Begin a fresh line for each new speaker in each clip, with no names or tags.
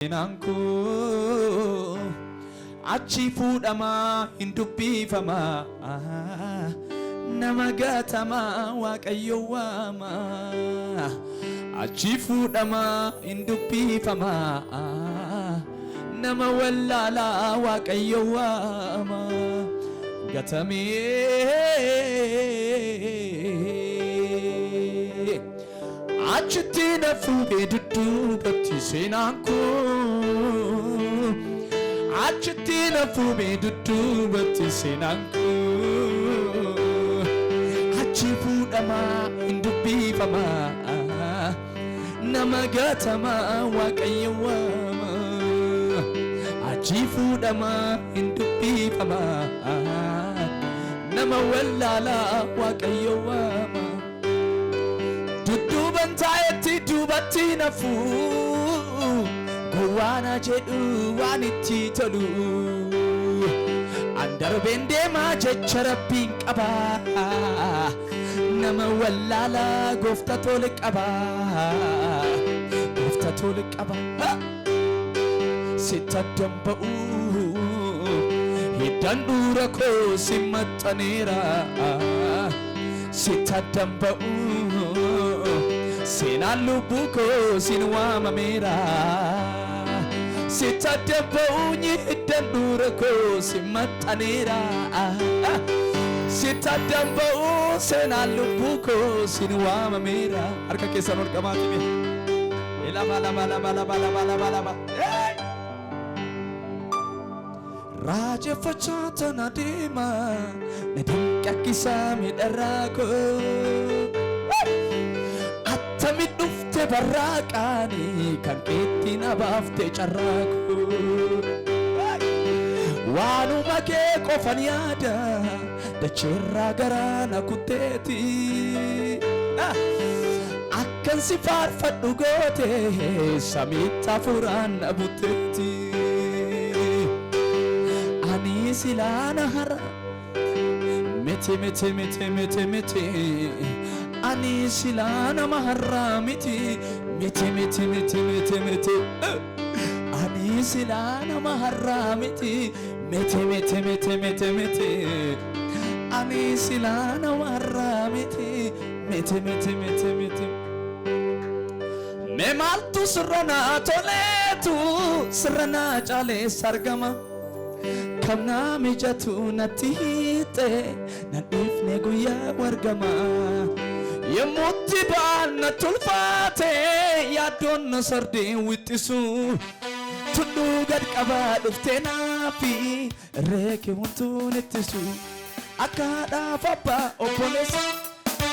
Nanku achi fuudhama hindubbiifama nama gatama waaqayyo waama achi fuudhama hindubbiifama nama wallaala waaqayyo waama gatame achitti nafuudhee dudduubatti seenaanku achitti nafuudhee dudduubatti seenaanku achi fuudhama hindubbiifama nama gatama waaqayyo waama achi fuudhama hindubbiifama nama wallaala waaqayyo waama Bantayetti dubatti nafu Gowwana jedhu waan itti tolu Andarbeen deemaa jecha Rabbiin qaba Nama wallaala goofta tole qaba Goofta tole qaba Sitta damba'u Hiddan dura koo simmaxaneera Sitta damba'u Seenaan lubbuu koo sin waamameera Sitta damba'uunyi hiddan dura koo sin maxxaneera Sitta damba'uu seenaan lubbuu koo sin waamameera Harka keessan ol qabaatime lama Raajeffachaa tana deema na dinqaqqisaa midharaa koo Tamit dhufte barraaqaani kan keetti na baafte carraaku waanuma kee qofan yaada dacheerraa garaa na kutteeti akkan si faarfadhu goote samiitti hafuuraan na butteeti ani silaana hara miti Ani silana maharamiti miti Ani silana maharamiti miti Ani silana maharamiti miti Me maltu sirrana toletu sirrana chale sargama Kamna mijatu natite nadifne guya wargama Yemutti baana tulfaate yaaddoon sardeen wixxisu Tullu gad qabaa dhuftee naafi reeke wantuun ittisu Akka haadhaaf abbaa obboleessa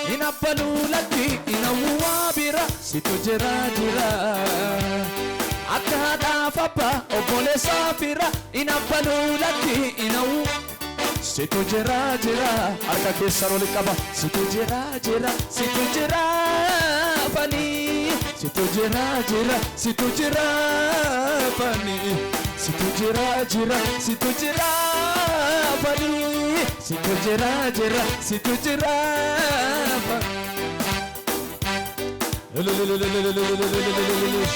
hin abbaluu lakki hin hawwaa bira situ jira Akka haadhaaf abbaa obboleessa fira hin abbaluu lakki hin hawwaa Situ jira harka keessan ol qaba Situ jira fani Situ jira fani Situ jira fani Situ jira fani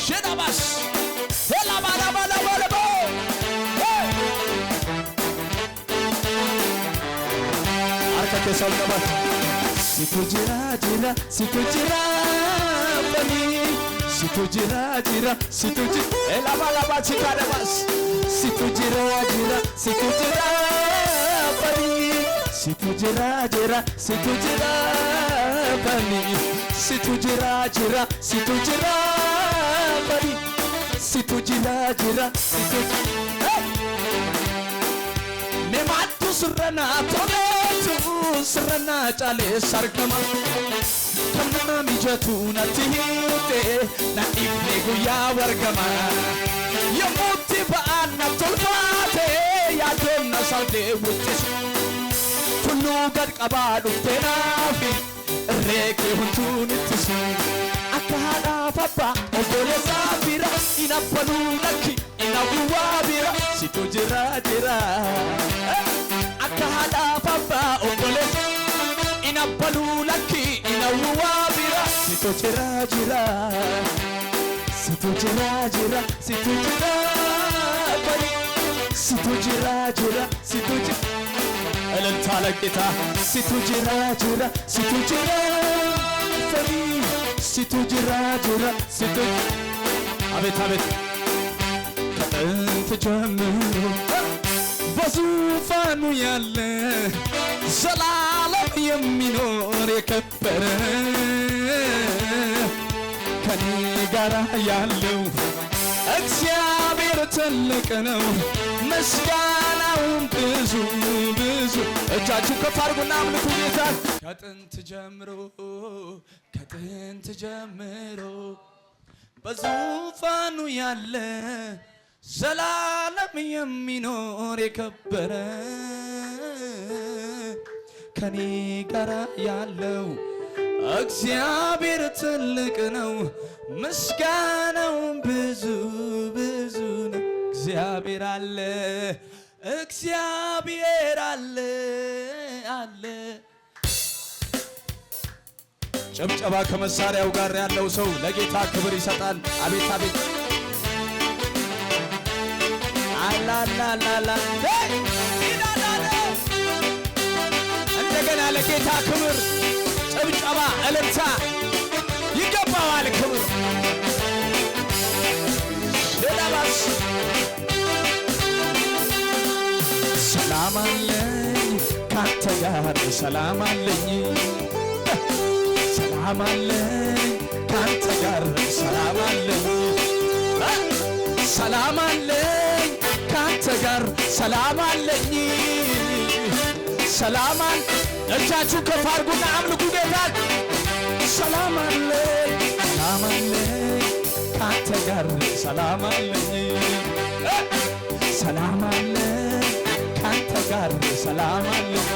Shedabas Arka salkabat Situ jira fani Situ jira laba chikadabas Situ jira fani Situ jira fani Situ jira fani Situ jira Me matu surrana toletu sirrana chale sargama Kamna mijatu natti hite na ifne guya wargama Yemutti baana tolfaate yaaddoon na sardee wixxisu Tullu gad qabaa dhuftee naafi reeke huntuun ittisu Akka haadhaaf abbaa obboleessa bira hin abbaluu lakki hin hawwaa bira situ jira Akka haadhaaf abbaa obboleessa hin abbaluu lakki hin hawwaa bira situ jira ሲቱ ጅራ ጅራ ሲቱ ጅራ በል ሲቱ ጅራ ጅራ ሲቱ ጅራ እልልታ ለጌታ ሲቱ ጅራ ጅራ ሲቱ ጅራ በል ሲቱ ጅራ ጅራ ሲቱ አቤት አቤት ከጥንት ጀምሮ በዙፋኑ ያለ ዘላለም የሚኖር የከበረ ከኔ ጋር ያለው እግዚአብሔር ትልቅ ነው ምስጋናውም ብዙ ብዙ እጃችሁ ከፍ አድርጉና አምልኩ ጌታን ከጥንት ጀምሮ በዙፋኑ ያለ ዘላለም የሚኖር የከበረ ከኔ ጋር ያለው እግዚአብሔር ትልቅ ነው ምስጋናው ብዙ ብዙ ነው። እግዚአብሔር አለ አለ። ጭብጨባ ከመሳሪያው ጋር ያለው ሰው ለጌታ ክብር ይሰጣል። አቤት አቤት አላላላላ እንደገና ለጌታ ክብር ጭብጨባ እልልታ ይገባዋል። ክብር ለዳባስ ሰላም አለኝ ካንተ ጋር ሰላም አለኝ ሰላም አለኝ ካንተ ጋር ሰላም አለኝ ሰላም አለኝ ካንተ ጋር ሰላም አለኝ ሰላም አለኝ። እጃችሁ ከፍ አድርጉና አምልኩ ጌታን። ሰላም አለኝ ካንተ ጋር ሰላም አለኝ ሰላም አለኝ ካንተ ጋር ሰላም አለኝ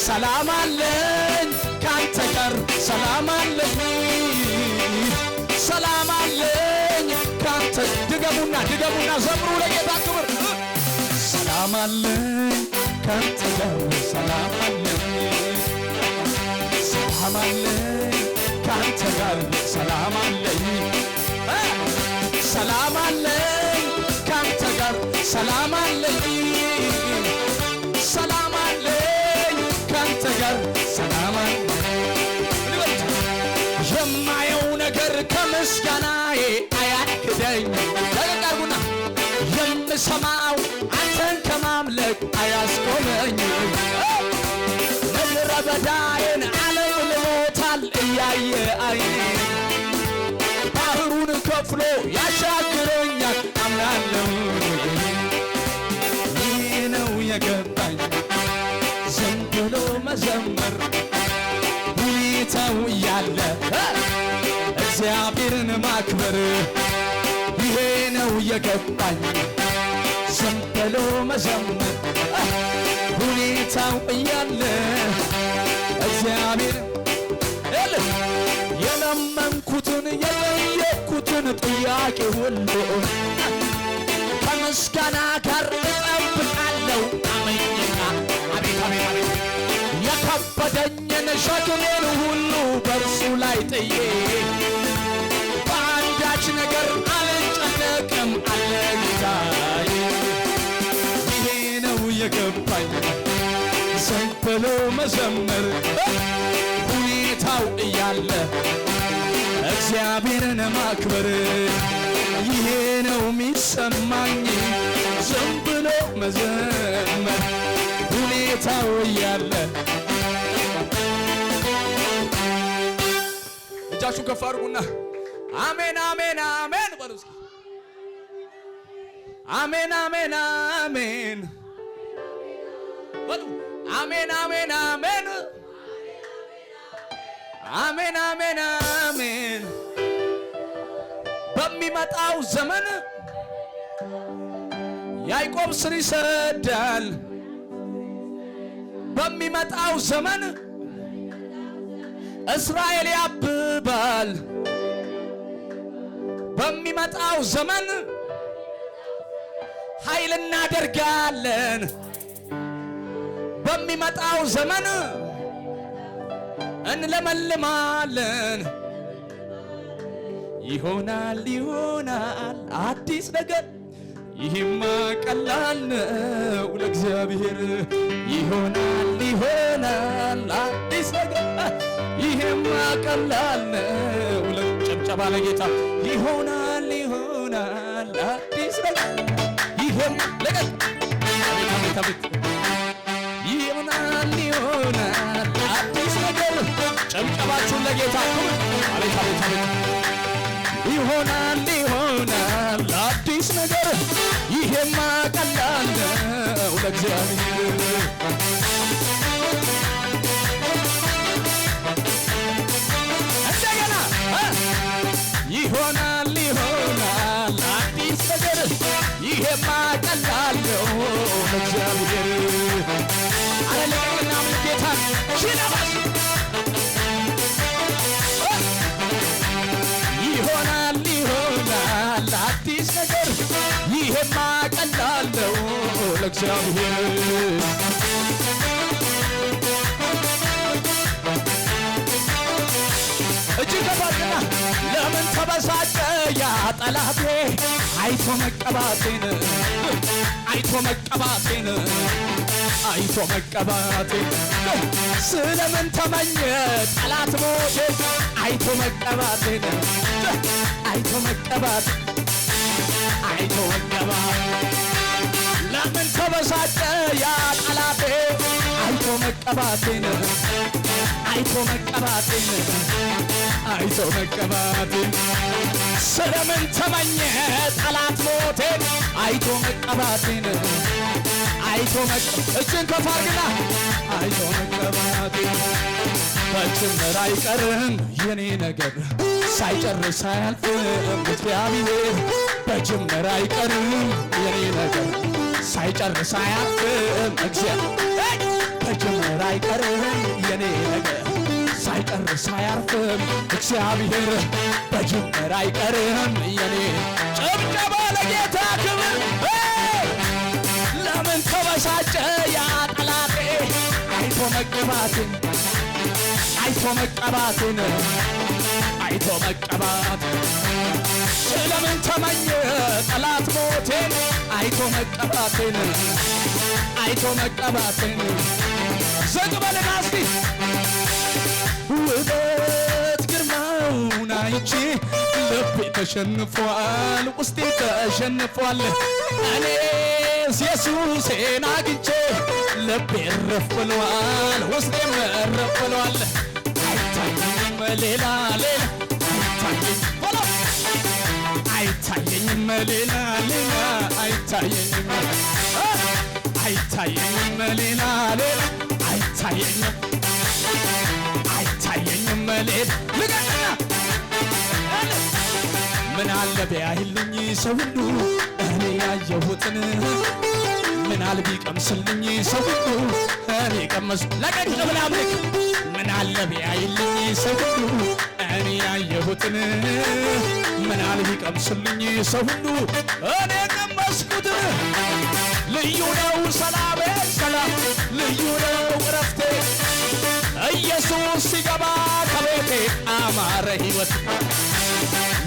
ሰላም አለኝ ካንተ ጋር ሰላም አለኝ ሰላም አለኝ ካንተ ድገሙና ዘምሩ ለጌታ ክብር። ሰላም አለኝ ካንተ ጋር ሰላም አለኝ ሰላም አለኝ ካንተ ጋር ሰላም አለኝ ሰላም አለኝ ካንተ ጋር ሰላም አለኝ ሰላም አለኝ ካንተ ጋር ሰላም አለኝ። የማየው ነገር ከምስጋናዬ አያግደኝ ተቀርቡና የምሰማው አንተን ከማምለክ አያስቆመኝ። ምድረ በዳዬን ዓለም ልሞታል እያየ አይኔ ባህሩን ከፍሎ ያሻግረኛል አምናለሁ። ይህ ነው የገባኝ ዝም ብሎ መዘመር ሁኔታው እያለ እግዚአብሔርን ማክበር ይሄ ነው የገባኝ ዝም ብሎ መዘመር ሁኔታው እያለ እግዚአብሔር የለመንኩትን የጠየቅኩትን ጥያቄ ሁሉ ከምስጋና ጋር እጠብቃለሁ አመኝና አቤት አቤት አቤት የከበደኝን ሸክሜን ሁሉ በእርሱ ላይ ጥዬ በአንዳች ነገር አልጨነቅም አለ ጌታዬ። ይሄ ነው የገባኝ ዝም ብሎ መዘመር ሁኔታው እያለ እግዚአብሔርን ማክበር ይሄ ነው የሚሰማኝ ዝም ብሎ መዘመር ሁኔታው እያለ። እጃችሁ ከፍ አድርጉና አሜን አሜን አሜን በሉ እስኪ። አሜን አሜን አሜን በሉ። አሜን አሜን አሜን አሜን አሜን አሜን። በሚመጣው ዘመን ያዕቆብ ስር ይሰዳል። በሚመጣው ዘመን እስራኤል ያብባል። በሚመጣው ዘመን ኃይል እናደርጋለን። በሚመጣው ዘመን እንለመልማለን። ይሆናል ይሆናል አዲስ ነገር ይሄማ ቀላል ነው ለእግዚአብሔር ይሆናል ይሆናል አዲስ ነገር ይሄማ ቀላል ነው ለጭብጨባ ለጌታ ይሆናል ይሆናል አዲስ ነገር ይሄም ለቀቅ ይሆናል ይሆናል አዲስ ነገር ጭብጨባችሁን ለጌታ አቤት አቤት አቤት ይሆናል ይሆናል አዲስ ነገር ይሄማ ቀላል ነው ለእግዚአብሔር እንደገና ይሆናል ይሆናል አዲስ ነገር ይሄማ ቀላል ነው ለእግዚአብሔር አረ ለቀቅና ጌታ ሽናባስ ይሆናል ይሆናል አዲስ ነገር ይሄማ ቀላል ነው ለእግዚአብሔር እጅግ ከባድና ለምን ተበሳጨ ያ ጠላቴ አይቶ መቀባቴን አይቶ መቀባቴን አይቶ መቀባቴን ስለምን ተመኘ ጠላት ሞቴ አይቶ መቀባቴን አይቶ መቀባት አይቶ መቀባት ለምን ተበሳጨ ያ ጠላቴ አይቶ መቀባቴን አይቶ መቀባቴን አይቶ መቀባቴን ስለምን ተመኘ ጠላት ሞቴን አይቶ መቀባቴን አይቶ እጅን ከፍ አድርግና አይቶ መቀባቴን በጅምር አይቀርም የኔ ነገር ሳይጨርስ አያልፍም እግዚአብሔር በጅምር አይቀርም የኔ ነገር ሳይጨርስ አያልፍም እግዚአብሔር በጅምር አይቀርም የኔ ነገር ሳይጨርስ አያልፍም እግዚአብሔር በጅምር አይቀርም የኔ ጭብጨባ ለጌታ ክብር ለምን ተበሳጨ ያ ጠላቴ አይቶ መቀባቴን አይቶ መቀባቴን አይቶ መቀባት ስለምን ተመኘ ጠላት ሞቴን አይቶ መቀባቴን አይቶ መቀባቴን ዝቅ በልና እስኪ ውበት ግርማውን አይቼ ልቤ ተሸንፏል ውስጤ ተሸንፏል እኔስ ኢየሱሴን አግኝቼ ልቤ እረፍ ብሏል ውስጤም እረፍ ብሏል አይታየኝም ሌላ ሌላ አይታየኝም ሌላ ሌላ አይታየኝም አይታየኝም ሌላ ሌላ አይታየኝም አይታየኝም ሌላ ልቀቅና ምን አለ ቢያይልኝ ሰው ሁሉ እኔ ያየሁትን ምን አለ ቢቀምስልኝ ሰው ሁሉ እኔ ቀመስኩ ለቀቅ ብላ አምልክ ምን አለ ቢያይልኝ ሰው ሁሉ እኔ ያየሁትን ምን አለ ቢቀምስልኝ ሰው ሁሉ እኔ ቀመስኩት ልዩ ነው ሰላሜ ሰላም ልዩ ነው እረፍቴ ኢየሱስ ሲገባ ከቤቴ አማረ ሕይወት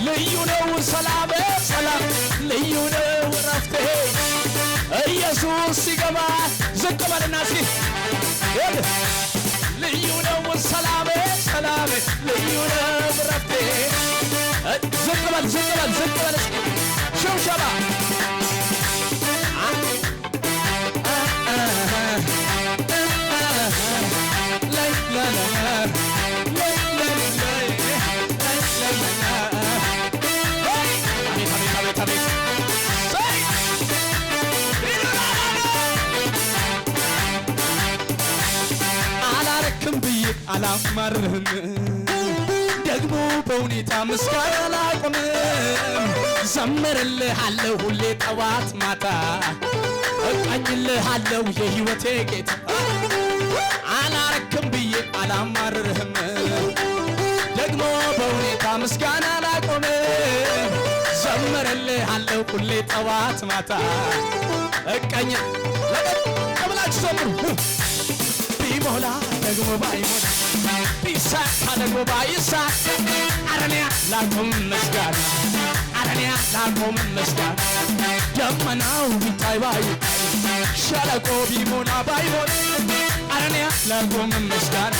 ልዩ ነው ሰላሜ ሰላም ልዩ ነው እረፍቴ ኢየሱስ ሲገባ ዝቅ በልና እስኪ ልዩ ነው ሰላሜ ሰላሜ ልዩ ነው እረፍቴ ዝቅ በል ዝቅ በል ዝቅ በል ሽብሸባ አላረክም ብዬ አላማርህም ደግሞ በሁኔታ ምስጋና አላቆምም ዘምርልሃለሁ ሁሌ ጠዋት ማታ እቃኝልሃለሁ የሕይወቴ ጌታ አላረክም ብዬ አላማርህም ደግሞ በሁኔታ ምስጋና አላቆምም ዘምርልሃለሁ ሁሌ ጠዋት ማታ እቃኝ ለቀብላችሁ ዘምሩ ቢሞላ ደግሞ ባይሞላ ቢሳካ ደግሞ ባይሳካ አረንያ ላቆም መስጋና አረንያ ላቆም መስጋና ደመናው ቢታይ ባይታይ ሸለቆ ቢሞላ ባይሞላ አረንያ ላቆም መስጋና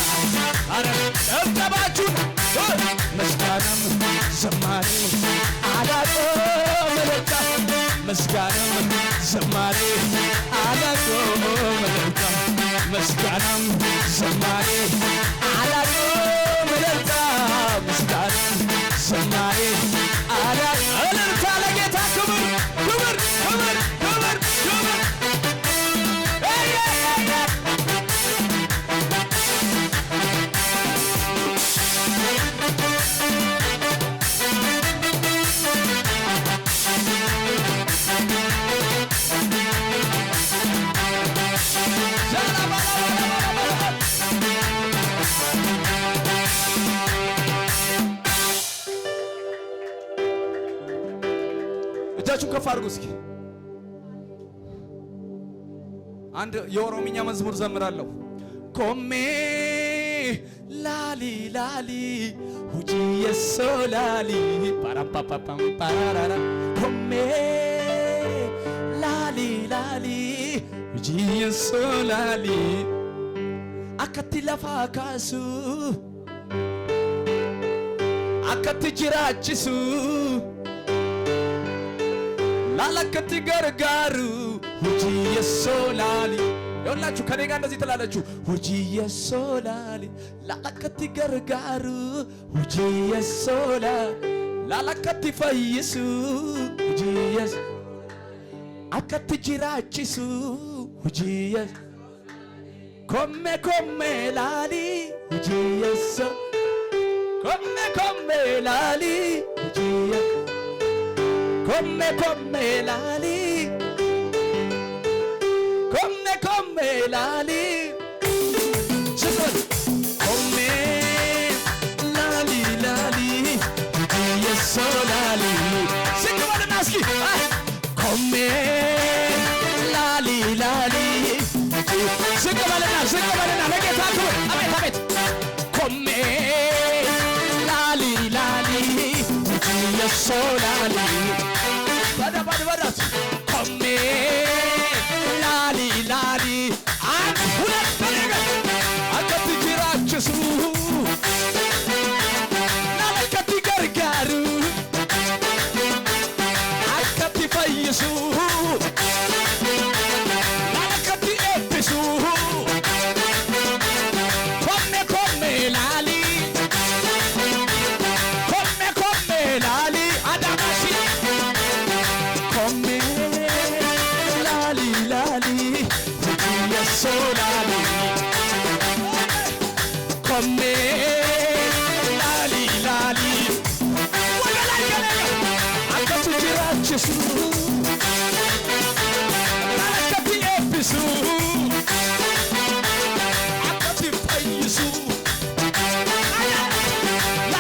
አረን ጨብጨባችሁን መስጋናም ዘማሬ አላቆም እልልታ መስጋናም ዘማሬ አላቆም እልልታ መስጋናም ዘማሬ አላቆም እልልታ መስጋናም ዘማሬ እልልታ ለጌታ ክብር ክብር ክብር ክብር ክብር እጃችሁን ከፍ አድርጉ እስኪ። አንድ የኦሮምኛ መዝሙር ዘምራለሁ። ኮሜ ላሊ ላሊ ሁጂየ ሶላሊ ፓራፓፓፓም ፓራራ ኮሜ ላሊ ላሊ ሁጂየ ሶላሊ አከቲ ለፋ ካሱ አከቲ ጅራችሱ ላላከቲ ገርጋሩ ሁጂየ ሶላሊ ይኸውላችሁ ከኔ ጋር እንደዚህ ትላለችሁ። ሁጂየ ሶላሊ ላላከቲ ገርጋሩ ሁጂየ ሶላሊ ላላከቲ ፈይሱ ሁጂየ አከቲ ጅራችሱ ሁጂየ ኮሜ ኮሜ ላሊ ሁጂየ ሶ ኮሜ ኮሜ ላሊ ሁጂየ come come lali come come lali come lali lali yes so lali sing what naski come lali lali sing balena lege taku amet amet come lali lali yes so lali bada bada bada come lali lali an hulat benega akati jirachu nalakati gargaru akati fayisu nalakati episu come come lali come lali adamashi come lali lali hujiya solali come lali lali wala la akatu jirachisu akati episu akati fayisu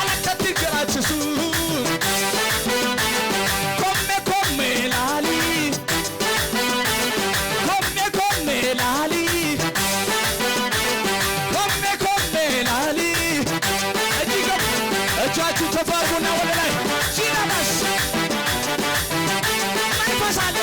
akati jirachisu እጃችሁ ተፋርጉና ወደ ላይ ሲናማስ ማይፈሳለ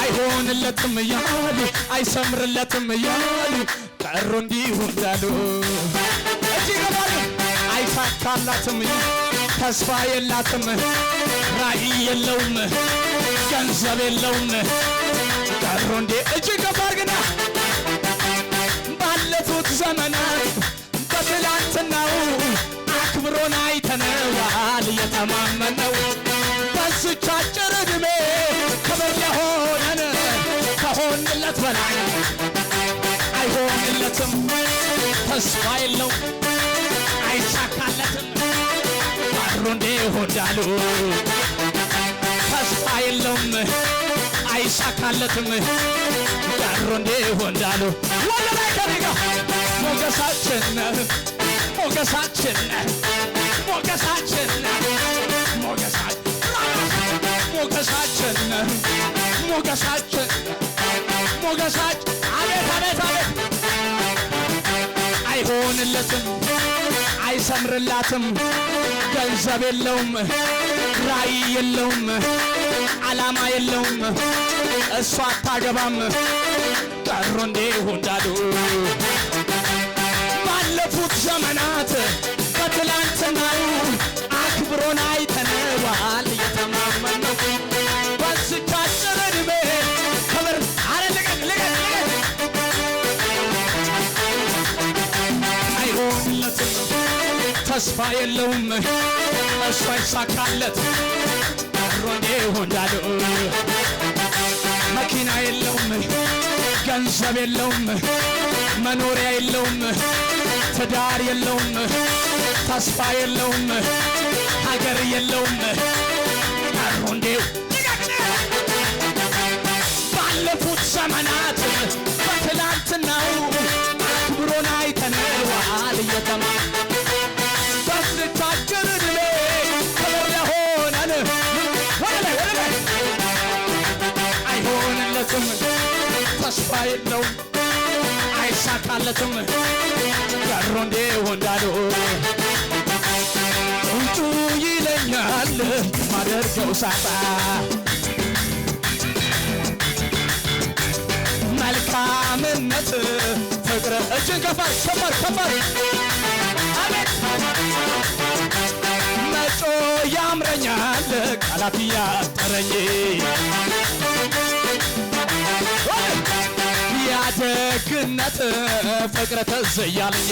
አይሆንለትም እያሉ አይሰምርለትም እያሉ ቀሩ እንዲሁ እንዳሉ እጅ ገባሉ አይሳካላትም ተስፋ የላትም ራዕይ የለውም ገንዘብ የለውም ቀሮ እንዴ እጅ ከፍ አድርግና ባለፉት ዘመናት በትላንትናው አክብሮን አይተነዋል የተማመነው በዚች አጭር ዕድሜ ክብር ለሆነን ከሆንለት በላይ አይሆንለትም ተስፋ የለው አይሳካለትም ባዶ እንደሆዳሉ ተስፋ የለውም አይሳካለትም ባዶ እንደሆዳሉ ወደ ላይ ከሪጋ ሞገሳችን ሞገሳችን ሞገሳችን ሞገሳችን ሞገሳችን ሞገሳችን ሞገሳችን አቤት አቤት አቤት አይሆንለትም አይሰምርላትም ገንዘብ የለውም ራዕይ የለውም ዓላማ የለውም እሷ አታገባም ቀሮ እንደሆዳሉ ባለፉት ዘመናት በትላንትናው አክብሮን አይተነዋል የተማመነው በዚች አጭር ዕድሜ ክብር አረ ልቀቅ ልቀቅ አይሆንለትም ተስፋ የለውም እሷ ይሳካለት ቀሮ እንደሆዳሉ መኪና የለውም ገንዘብ የለውም መኖሪያ የለውም ትዳር የለውም ተስፋ የለውም ሀገር የለውም ቀሮ እንደው ባለፉት ዘመናት በትላንትናው አክብሮን አይተነዋል በዚች አጭር ዕድሜ ክብር ለሆነን ወደ ላይ አይሆንለትም ተስፋ የለውም አይሳካለትም ቀሮ እንደሆዳሉ ጩጩ ይለኛል ማደርገው ሳጣ መልካምነት ፍቅር እጅን ከፋር ከፋር ከፋር አቤት መጮ ያምረኛል ቃላት ያጠረኝ ያደግነት ፍቅር ትዝ እያለኝ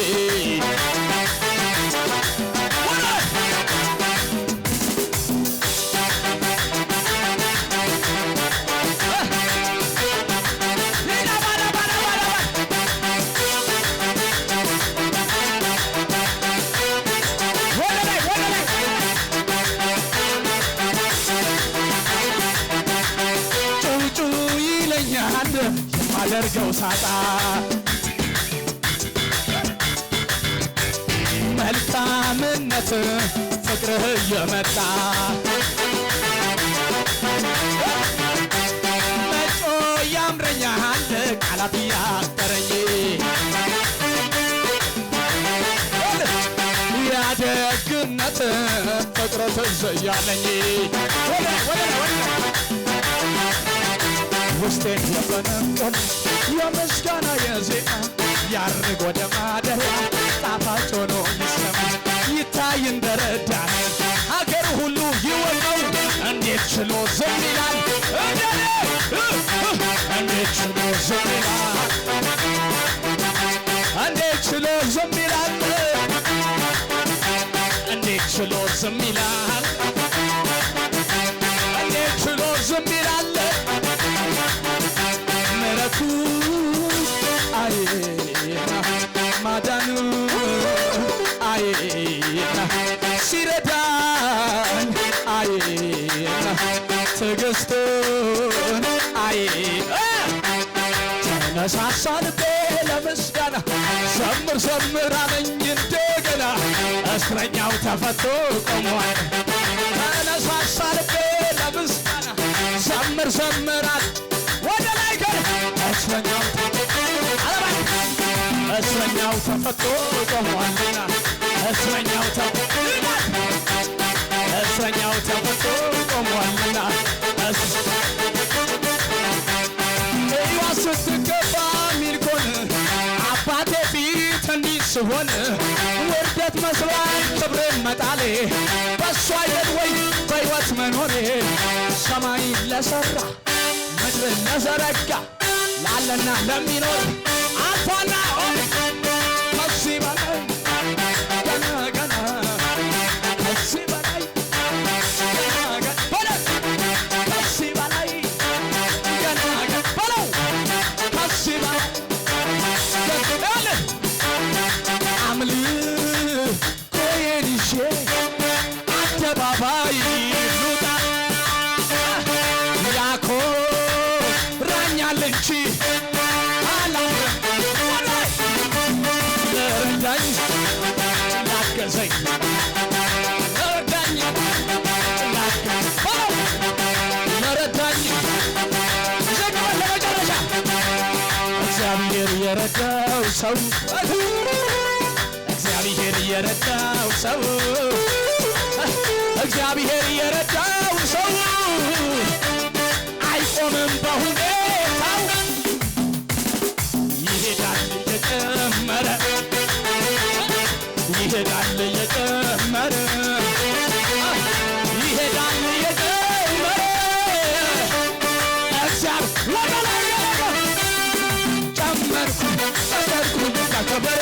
ማደርገው ሳጣ መልካምነት ፍቅርህ እየመጣ መጮ ያምረኛል ቃላት ያጠረኝ ያደግነት ፍቅር ትዝ እያለኝ ውስጤን የፈነቀለ የምስጋና የዜማ ያርግ ወደ ማደሪያ ጣፋጭ ሆኖ ይሰማ ይታይ እንደረዳን ሀገር ሁሉ ይወቀው እንዴት ችሎ ዝም ይላል እንዴት ችሎ ዝም ይላል እንዴት ችሎ ዝም ይላል እንዴት ችሎ ዝም ይላል እንዴት ችሎ ዝም ይላል ምሕረቱ አይና ማዳኑ አይና ሲረዳን አይና ትዕግስቱን ተነሳሳ ልቤ ለምስጋና ዘምር ዘምር አለኝ እንደገና እስረኛው ተፈቶ ቆሟል ተነሳሳ ልቤ ለምስጋና ዘምር ዘምር ወደ ላይ ከር እስረኛው ተፈቶ ቆሟልና እስረኛው ተፈቶ ቆሟልና እዩዋ ስትገባ ሚልኮን አባቴ ፊት እንዲህ ስሆን ወርደ ሽንፈት መስሏል ክብርን መጣሌ በሱ አይደል ወይ በሕይወት መኖሬ ሰማይን ለሠራ ምድርን ለዘረጋ ላለና ለሚኖር አልፋና ከዚህ በላይ ገና ገና ከዚህ በላይ ገና ገና በለው ከዚህ በላይ ገና ገና በለው ከዚህ በላይ አምልኮዬን ይዤ አደባባይ ልውጣ ያኮራኛል እንጂ አላፍርም ለረዳኝ ላገዘኝ ለረዳኝ ለረዳኝ ለመጨረሻ እግዚአብሔር የረዳው ሰው እግዚአብሔር የረዳው ሰው እግዚአብሔር የረዳው ሰው አይቆምም በሁኔታው ይሄዳል እየጨመረ ይሄዳል እየጨመረ ይሄዳል እየጨመረ እግዚአብሔር ጨመርኩ ጨመርኩ ያከበረ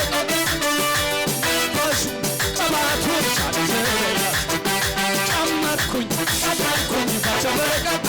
ቅባቱን ሳልዘገይ ጨመርኩኝ ጨመርኩኝ በበረከት